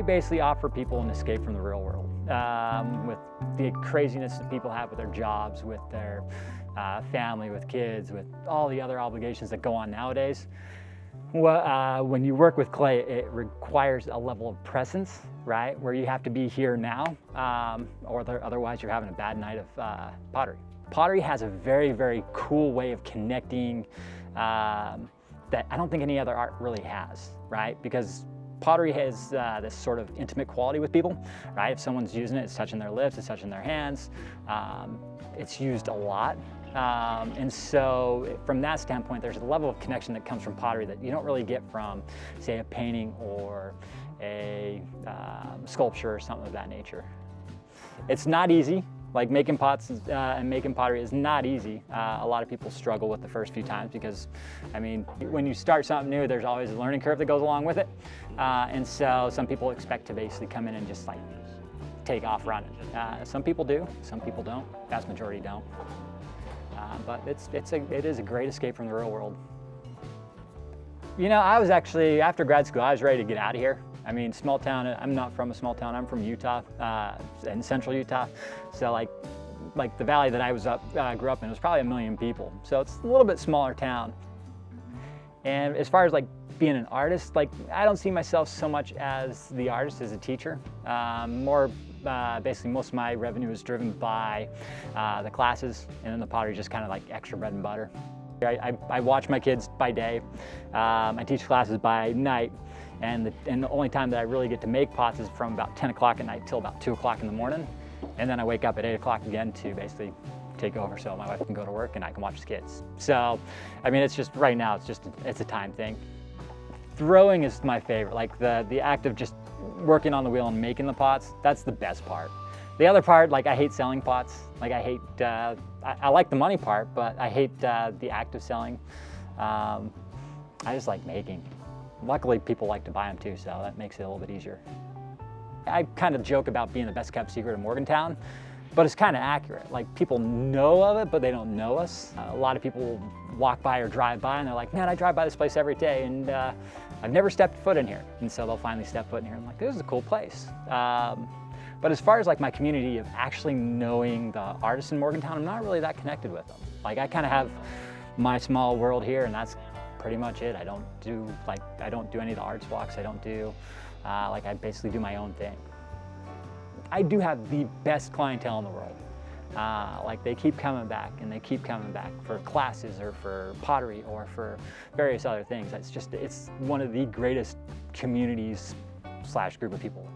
We basically offer people an escape from the real world with the craziness that people have with their jobs, with their family, with kids, with all the other obligations that go on nowadays. Well, when you work with clay, it requires a level of presence, right? Where you have to be here now, or otherwise you're having a bad night of pottery. Pottery has a very, very cool way of connecting that I don't think any other art really has, right? Because pottery has this sort of intimate quality with people, right? If someone's using it, it's touching their lips, it's touching their hands. It's used a lot. And so from that standpoint, there's a level of connection that comes from pottery that you don't really get from, say, a painting or a sculpture or something of that nature. It's not easy. Like making pots and making pottery is not easy. A lot of people struggle with the first few times because, I mean, when you start something new, there's always a learning curve that goes along with it. And so some people expect to basically come in and just like take off running. Some people do, some people don't. Vast majority don't. But it is a great escape from the real world. You know, I was actually, after grad school, I was ready to get out of here. I mean, small town, I'm not from a small town, I'm from Utah, in central Utah. So like the valley that I grew up in was probably 1 million people. So it's a little bit smaller town. And as far as like being an artist, like I don't see myself so much as the artist, as a teacher. Basically most of my revenue is driven by the classes, and then the pottery just kind of like extra bread and butter. I watch my kids by day, I teach classes by night, and the only time that I really get to make pots is from about 10 o'clock at night till about 2 o'clock in the morning, and then I wake up at 8 o'clock again to basically take over so my wife can go to work and I can watch the kids. So, I mean, it's just, right now, it's a time thing. Throwing is my favorite, like the act of just working on the wheel and making the pots, that's the best part. The other part, like I hate selling pots. Like I hate, I like the money part, but I hate the act of selling. I just like making. Luckily, people like to buy them too, so that makes it a little bit easier. I kind of joke about being the best kept secret in Morgantown, but it's kind of accurate. Like people know of it, but they don't know us. A lot of people walk by or drive by and they're like, man, I drive by this place every day and I've never stepped foot in here. And so they'll finally step foot in here and I'm like, this is a cool place. But as far as like my community of actually knowing the artists in Morgantown, I'm not really that connected with them. Like I kind of have my small world here and that's pretty much it. I don't do any of the arts walks. I don't do, I basically do my own thing. I do have the best clientele in the world. Like they keep coming back and they keep coming back for classes or for pottery or for various other things. It's one of the greatest communities / group of people